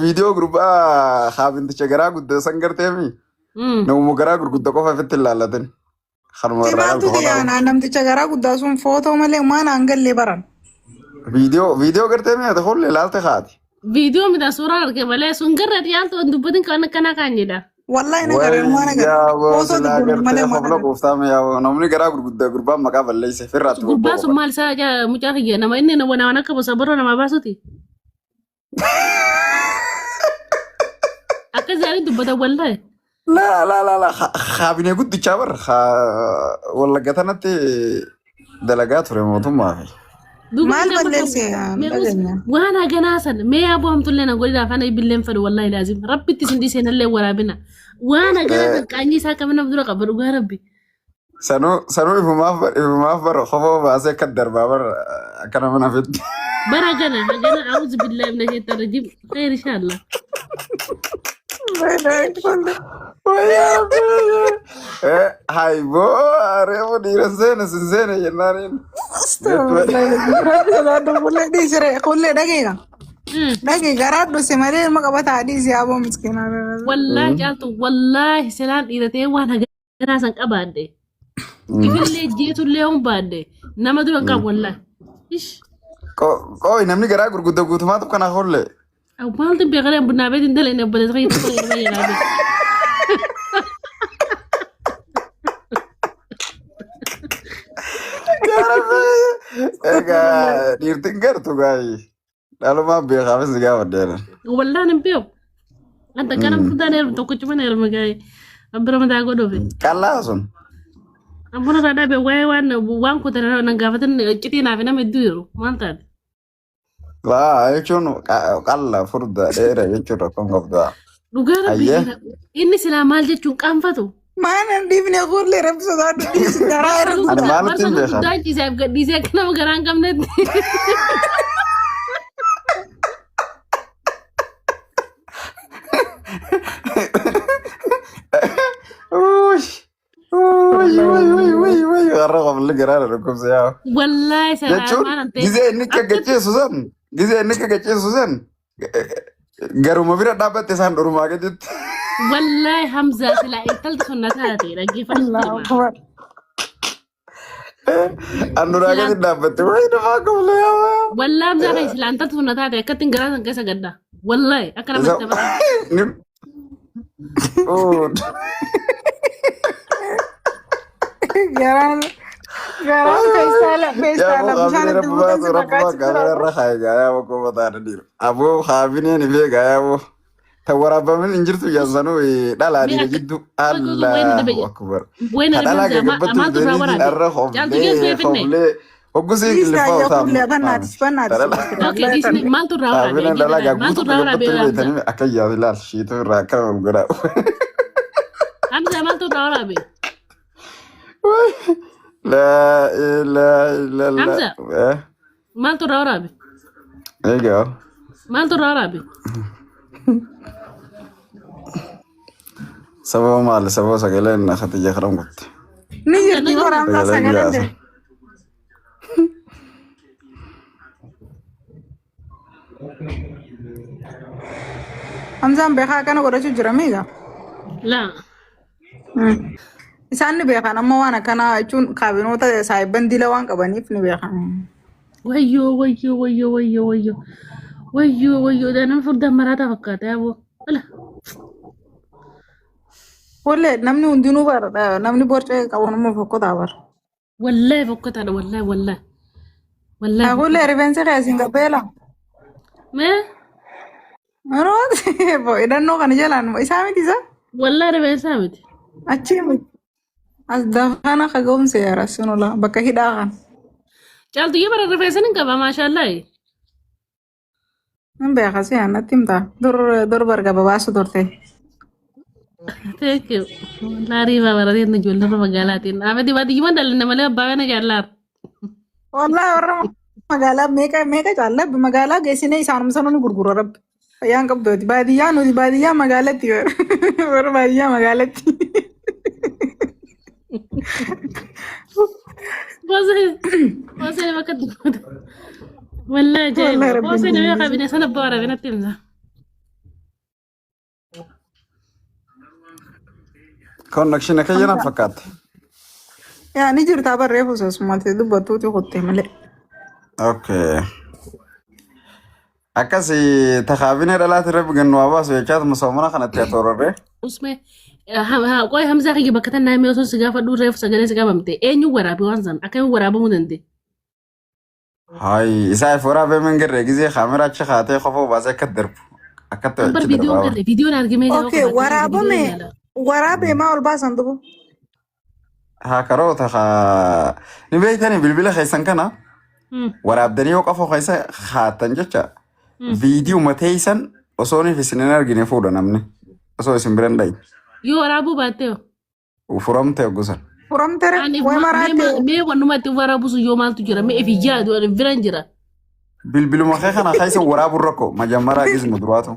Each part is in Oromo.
فيديو جروبا خابن تشجرا قد سنجر تيمي نومو جرا قد قفا في التلالتين خرم الرجال Simaatu كهونا diyaana namticha garaa guddaa sun footoo malee maan hangallee baran. فيديو قرتيمي هتقول لي لا تخاتي فيديو من صورة كمالة سنجرة يالتو اندبتين كنا كانجدا Wallahi na garan maan agar. ويا بو Footoo سلا dubbatu malee قرتي maan خبلا agar. قفتام يا نومني جرا قد جروبا مقابل ليس في رات gurbaa sun قبا maal isaa mucaa kiyya nama inni nama akka sabaroo nama baasuti akka zaanii dubbata wallahi لا خابني قد تشاور ولا قتنتي دلقات ريموت ما في Maal balleesse dhaganya. waan haganaasan mee aboo hamtullee na godhi afaan ibilleen fedhu wallahi laazim rabbitti sindii seenallee waraabina waan haganaasan qaanyii isaa kamina dura qaba dhugaa rabbi سنو إفماف بر خفوا باسه كدر بابر كنا منافد bara gana hagana a'udhu billahi minash shaitanir rajim khair inshallah ويا هاي بو ريمو دير زين ينارين Kulle dhiisire kulle dhageega. Dhagee garaa dhuse malee ilma qabata dhiisee aboo miskiina. wallahi jaaltu wallahi selaan dhiiratee waan haganaasan qabaadde ifillee jeetullee hun baadde nama duran qabu wallahi ish قوي نمني قرا غرغد غوت ما تكون اخول maaltu beekale bunaa beetin dalee ne bada sakay tukul ne yaraade ايغا ديرتين غرتو غاي دالو ما بي خامس غا ودينا wallahi nin beew anta kanam tudane to ko chuma ne magay abra ma dago do fe كلاسون ambuna rada be way wan ko tara nan gafatan citi na fe na me duro manta لا يچون قال فردا دير يچو كون غبدا dugaa rabbi ايه inni silaa maal jechuun qaanfatu Maan dhiifne kulle rabsa gaadhu dhiisi garaa irra انا guddaa. ما نتين بخا guddaa ciisaaf gadhiisee akka nama garaa hin qabnetti وي غرقوا اللي قرار ركوب سياو wallahi jechuun salaamaan ante gizee inni kaggacheessu san garuma bira dhaabbatte isaan dhurumaa gaditti wallahi hamzaa silaa intalti sun na taate dhaggeeffatu anduraa gadi dhaabbatte wayi namaa qabla yaa wallahi hamzaa kai silaa intalti sun na taate akkattiin garaa san keessa gadda wallahi akka namatti taphataa Garaan feestaala bishaan itti buuteessu Rabba kamera rahaa gaya wako bata dir. Abo khabine ni be gaya wo. Tawarabamin injirtu yazanu dala di jiddu Allahu akbar. buena Dala ga hamzaa gabbatu amaatu irraa benin waraabde arra jaaltu geessu khomle eefinne khomle. Ogusi Dhiistaa ilfa yaa utam. kulle bannaatis okay dhiisni maaltu irraa Khabine dala ga waraabde maaltu gutu irraa waraabde gabbatu hamzaa betani akayya bilal shitu rakam gura. hamzaa maaltu irraa waraabde La ilaha illallah. Hamza. maaltu irraa waraabde There you go. maaltu irraa waraabde Sababa mal sababa sagale na khatija kharam gut. ni jirti waraabdaa sagalande. Hamzaan beekaa kana godhachuu jira miidha. laa Isaan ni beekan amma waan akkanaa jechuun kaabinoota saayibban dila waan qabaniif ni beekan. wayyo danan furdaa maraata fakkaata yaaboo ala Kulle namni hundinuu bara namni borcee qabu nama fokkotaa bara. wallahi fokkotaadha wallahi Kulle rifeensa keessin qabbeela. mee Marooti hidhannoo kana jalaan isaa miti isa wallahi rifeensaa miti achii miti. As dafana kaga'umsa yaara sunula bakka hidhaa kan. caaltu yoo bara rifeensan hin qaba maashaallahi Hin beekasi natti himta dur barga babaasu turte. thank you laarii babaratee na ijoollee magaalaatiin amati baadiyyi dalanne malee abbaa kana jaallaar Wallahi warra magaalaa meeqa caalla magaalaa geessine isaanuma sana ni gurgura rabbi. Fayyaan qabdooti baadiyyaa nuti baadiyyaa magaalatti warra baadiyyaa magaalatti. Posee bakka dubbata wallahi Wallahi jaayi rabbi posee namni qabine sana abbaa waraabee natti himsa connection kayana fakkaate. Yaa ni jirta barree fuusasumaatti dubbattuuti qottee malee. Okay. Akkasi takhaabinee dhalaati rabbi gannu abaasu jechaatu musoomana kanatti atororre. Usme qoy hamza khigi bakka tan naamee osoo sigaa fadhuu reefu sagalee sigaa bamte eenyu waraabe waan san akkamiin waraabamuu danda'e. Hay isaaf waraabee mangirree gizee kaamera achi kaatee qofaa baasee akka darbu. Akkatti Bar achi viidiyoon darbaa. garre viidiyoon argimee Okay, waraabee maa ol baasan dubu? Haa karoota haa ni beektanii bilbila keessan kana waraabdanii yoo qofa keessa haatan jecha viidiyoo mateessan osoo ni isin hin argine fuudha namni osoo isin biran dhayi. yoo waraabuu baattee Furamte gusan. Furamtere way maraate. mee wannumatti waraabusu yoo maaltu jira mee ifi jaadu biran jira. Bilbiluma kee kana keessa waraabuu rakko majammaraa gizmu duraatu.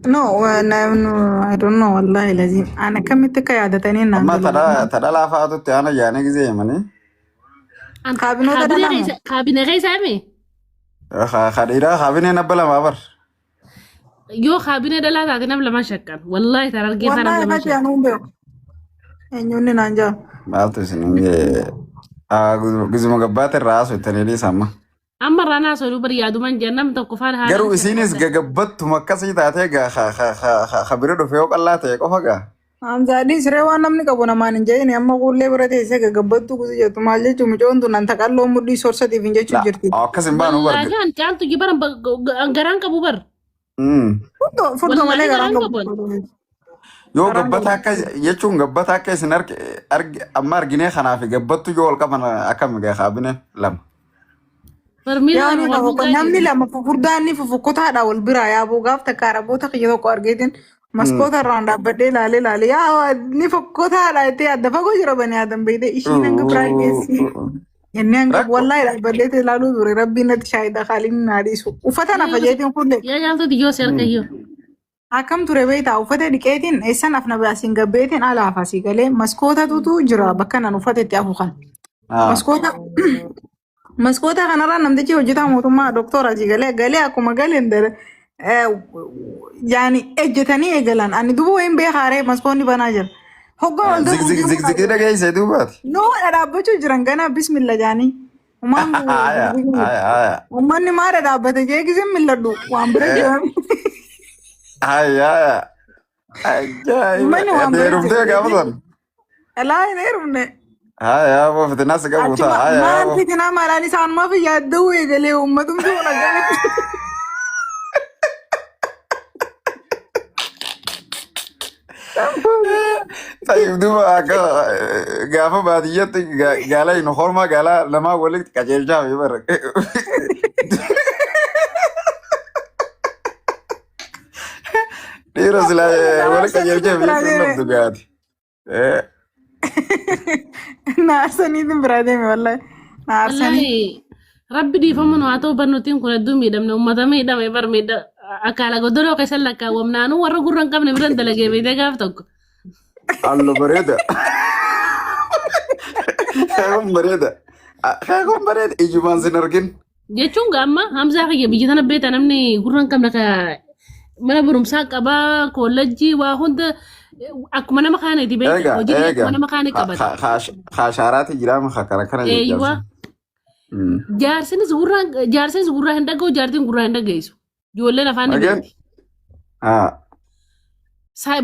No, I don't know wallahi lazim. Ana kamitti ka yaadatanii naan. Amma tadha laafaa tutti ana yaane gizee manii. Kaabinoota dhalama. Kaabinee keessaa mee? Khadira kaabinee nabba lamaa bar. Yoo kaabinee dhalaa taate nam lama shakkan wallahi tarar geeffa nam Wallahi lama nati shakkan. anu beeku. Eenyuun naan jaa. Maaltu isin gizuma gabbaate irraa haasofitanii dhiisamma. Amma raanaa sooduu bari yaaduman jennam tokko faana haala. Garuu isinis gagabbattu akkasii taatee khabira dhufee yoo qallaa ta'e qofa gaa. Amzaadii siree waan namni qabu namaan hin jedhine amma qullee bira teessee gagabbattu kusi jettu maal jechuun mucoon tun anta qalloo mudhii sorsatiif hin jechuun jirti. Akkas hin baanu barge. Wallahi caaltu jibaran garaan qabu bar. Furtuu malee garaan qabu. Yoo gabbata akka jechuun gabbata akka isin amma arginee kanaaf gabbattu yoo ol qaban akkam gaa kaabine lama. Yaani namni lama fufurdaan ni fufukkotaadha wal biraa yaabuu gaaf takka araboota kiyya tokko argeetin maskoota irraan dhaabbadhee laalee yaa ni fukkotaadha itti adda fagoo jira bani adam beekte ishiin hanga biraa geessi. Inni hanga wallahi dhaabbadhee ilaaluu ture rabbiin natti shaayida kaaliin naa dhiisu. Uffata nafa jeetiin kulle. Yaa jaaltu diyyoo si harkayyoo. Akkam ture beektaa uffata dhiqeetiin eessan afna baasiin gabbeetiin alaaf asii galee maskootatutu jira bakka nan uffata itti afuufan. Maskoota kanarraa namtichi hojjetaa mootummaa doktora galee akkuma galeen yaani ejjetanii eegalan ani duuba wayin beekaaree maskoonni banaa jira. Hoggaa ol ta'uu zigzigii dhageessee duubaati. Noo dhaabbachuu jiran ganaa bismilla jaanii. Uummanni maadha dhaabbate jeegiseen milladhu waan bira jiran. Ajaa'iba! Heerumtee gaafatan? Alaa hin heerumne. Yaa boo fitinaa si qabu ta'a. Maal fitinaa maalaan isaan maaf yaadda'uu eegalee uummatumti wal agamitti. Tayyib duuba akka gaafa baadiyyatti gaala hin hormaa gaala lamaa walitti qajeelchaa fi bara. Dhiira silaa walitti qajeelchaa fi qunnamtu gaati. Naarsaniitiin biraa deeme wallahi. Naarsanii. Rabbi dhiifamu haa ta'u barnootiin kun hedduu miidhamne uummata miidhame bar akkaala godoroo keessa lakkaawwamnaanuu warra gurra hin qabne biran dalagee beekee gaaf tokko. Allo bareeda. Kaakun bareeda. Kaakun bareeda ijumaan sin argin. Jechuun gaamma hamzaa kiyya biyya tana beeta namni gurra hin qabne mana barumsaa qabaa koolleejjii waa hunda akkuma nama kaaniiti beekta hojii akkuma nama kaanii qabata. Kaashaaraati jiraama kana jechuudha. Jaarsinis gurraa hin dhaga'u jaartiin gurraa hin dhageessu. Ijoolleen afaan ni beekti.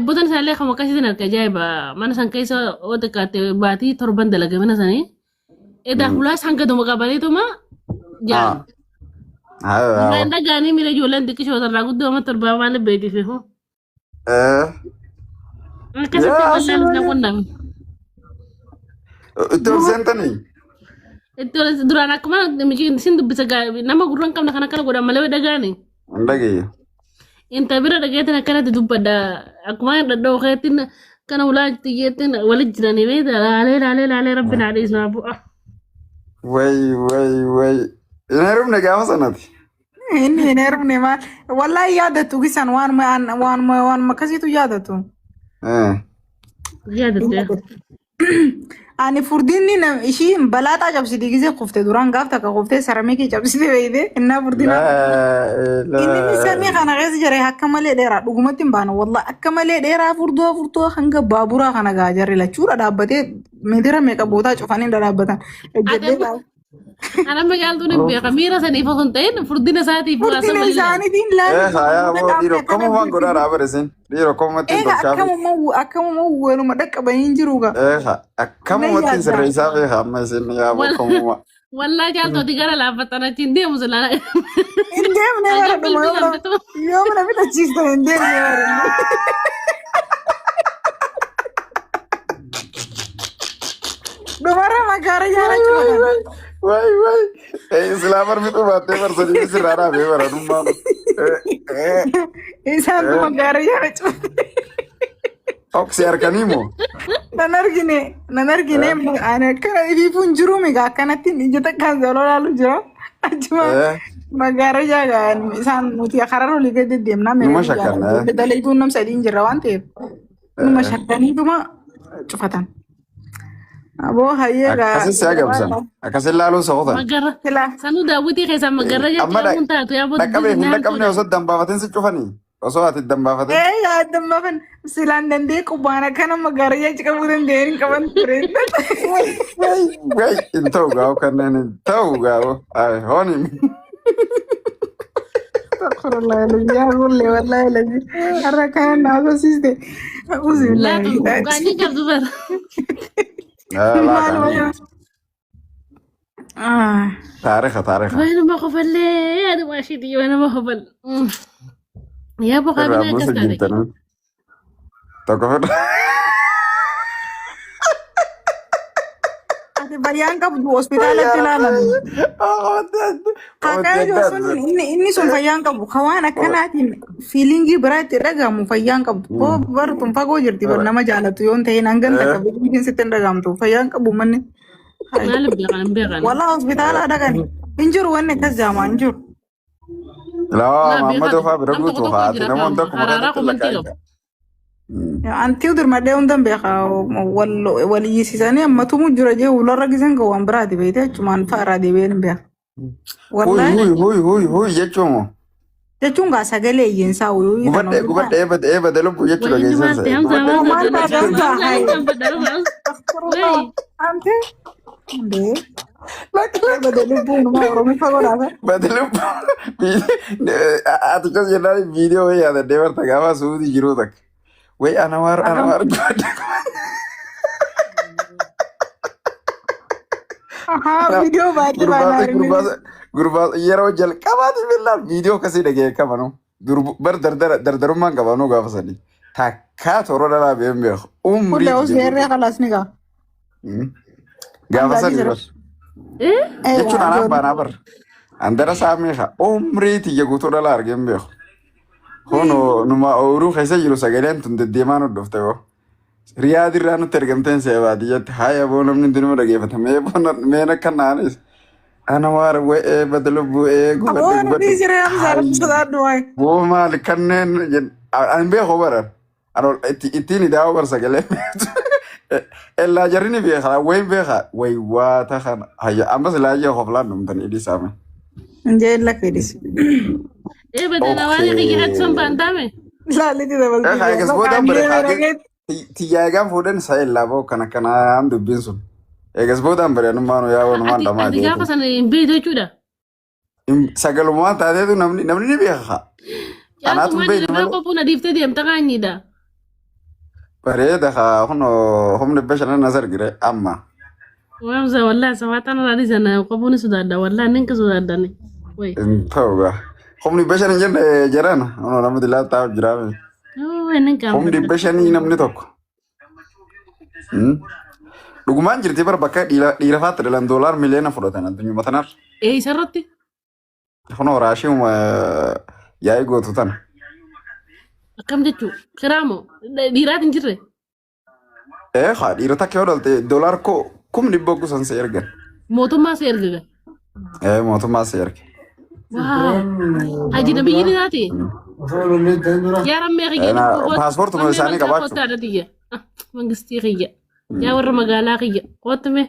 Botan isaallee kan akkasiitiin harka ajaa'iba mana san keessa oo xiqqaatte baatii torban dalaga mana sanii. Edaa hulaas hanga duma qabaniituma jaan. Hin dhagaanii miira ijoolleen xiqqishoota irraa guddoo amma torbaa maal beektiif. Akkasitti wallaan na qunname. Itti ol seentanii? Duraan akkuma isin dubbisa nama gurra hin qabne kana kana godhan malee dhagaani. Hin dhageenye. Inta bira dhageetiin akkanatti dubbadha akkuma dhadhoo keetiin kana ulaa xiyyeettiin walitti jiranii beekta laalee rabbi naa dhiisnaa bu'a. Way. Hin heerumne gaafa sanatti. Inni hin heerumne maal wallahi yaadattu gisan waan akkasiitu yaadattu. Yaadatte. Ani furdinni ishii balaaxaa cabsiti gisee kuftee duraan gaaf takka kuftee saramikii cabsite beeyte innaa furdina. Inni samii kana keessa jira akka malee dheeraa dhugumatti hin baana wallaa akka malee dheeraa furdoo hanga baaburaa kana gaa jarri lachuudha dhaabbatee meetira meeqa bootaa cufanii dhaabbatan. Ana magaaltuu ni beeka miira saniif osoo hin ta'in furdina isaatiif furdina isaaniitiin dhiiroo akkama waan godhaa dhaabaresin dhiiroo akkamumatti hin tolchaaf akkamuma waluma dhaqqabanii jiru gaa akkamumatti hin sirreessaa beeka amma isin yaa'u akkamuma wallaa jaaltooti gara laaffatan achiin deemu silaa hin deemne bara dhuma yoo mana fitachiistan hin deemne bara dhumarra magaara jaara cuutan Wai, Islamar itu batte bersedi sirara be baranumma. Isaan tu magaara jaara cuutan. Oksi arkanimo. Nan argine ana kana ifuun jiru mega akkanatti ijata kan zalolaalu jira. Ajuma magaara jaara isaan nuti akararo liga deemna Numa shakkarna. Dalaytuun nam sadiin jira waan ta'eef. Numa shakkaniituma cufatan. Aboo hayyeega. Akkasin siya gamsan. Akkasin laaluu soqotan. Magara. Sanu daawwitii keessaa magara jedhamuun taatu yaa booddi. Dhaqqabee osoo dambaafatin si cufanii. Osoo ati dambaafatin. Yaa dambaafan silaan dandee qubaan akkana magara yaa ciqabuu danda'een hin qaban ture. Wai, hin ta'u gaa'u kanneen hin ta'u gaa'u. Hooni. Astaghfirullah yaa gulle wallahi lazi. Har'a kana naasoo siiste. Laatu bukaanii qabdu bara. Taariikha. Wayi nama qofallee adu maashii wayi nama qofal. Yaa boqaa bina akkas taate. Tokko fedha. Ati baryaan qabdu hospitaalatti ilaalan. Kakaayyoo sun inni sun fayyaan qabu kawaan akkanaatiin fiilingii biraatti dhagahamu fayyaan qabdu. Koo bartuun fagoo jirti bar nama jaalatu yoo ta'e hangan takka biqiltiin sitti hin dhagahamtu fayyaan qabu manni. Maal beekan. Walaa hospitaala dhaqani. Hin jiru wanni akkas jaamaa hin jiru. Laa Muhammad Ofaa bira guutuu haati namoonni tokko maqaa Anti udur madde undan beeka wal yisisani ammatumu jira je ularra gisan ko waan biraati beete cumaan faaraa deebiin beeka. Huy jechuun jechuun gaa sagalee iyyensaa uyuu. Gubadde eebate lubbuu jechuudha geessan ati kas jennaan viidiyoo wayii yaadadhee barta gaafa suutii jiruu takka. Wait, Anwar video Gurbaa yeroo jalqabaati billaan viidiyoo kasii dhagee qabanu bar dardarummaan qabanu gaafa sanii takkaa toroo dhalaa beeku beeku umrii usbeerree kalaasni gaa gaafa sanii bar jechuun anaaf baanaa bar andara saameeqa umrii tiyya guutuu dhalaa argeen beeku. Hono numa ooruu keessa jiru sagaleen tun deddeemaan hordofte yoo. Riyaad irraa nutti ergamteen seebaadiyyatti haaya boo namni hundinuu dhaggeeffatame meen akka naanis. Ana waar wa'ee badalu bu'ee gubadde. Boo maali kanneen an beekoo baran. Ittiin idaa'oo bar sagalee. Ellaa jarrini beekaa wayin beekaa wayi waa takan hayya ammas laayyaa hoflaan dhumtan idii saame. Njeen lakkeedis. Bedana waan xiqqeetti sun baantame. Laaliti dabalti. Egas boodaan bare tiyyaagaan fuudhan isa ellaaboo kana kanaan dubbiin sun. Egas boodaan bare anummaan yaa wanumaan dhamaa jechuudha. Ati gaafa sana hin beektu jechuudha. Sagalumaan taateetu namni ni beeka. Anaatu beektu malee. Qophuun adiiftee deemta kaanyidha. Bareeda haa humna bashanan nasar gire amma. Waamsa wallaahi sabaataan alaanii sana qophuun sodaadha wallaahi ninka sodaadhani. Ta'uudha. Humni bashanan jenne jiraan namni laataaf jiraame. Humni bashanii namni tokko. Dhugumaan jirti bara bakka dhiira faatti dhalan doolaar miliyoona fudhatan addunyaa matanar. Isarratti? Kunoo raashii yaa'ii gootu tana. Akkam jechuun kiraamoo dhiiraati hin jirre? Haa dhiira takka yoo dhalte doolaar kumni boggu san si ergan. Mootummaa si erga. Mootummaa si erga. Haji nabiyyi ni taate? Yaa rammee xiyya. Paaspoortuma isaanii qabaachuu. Mangistii xiyya. yaa warra magaalaa kiyya qootame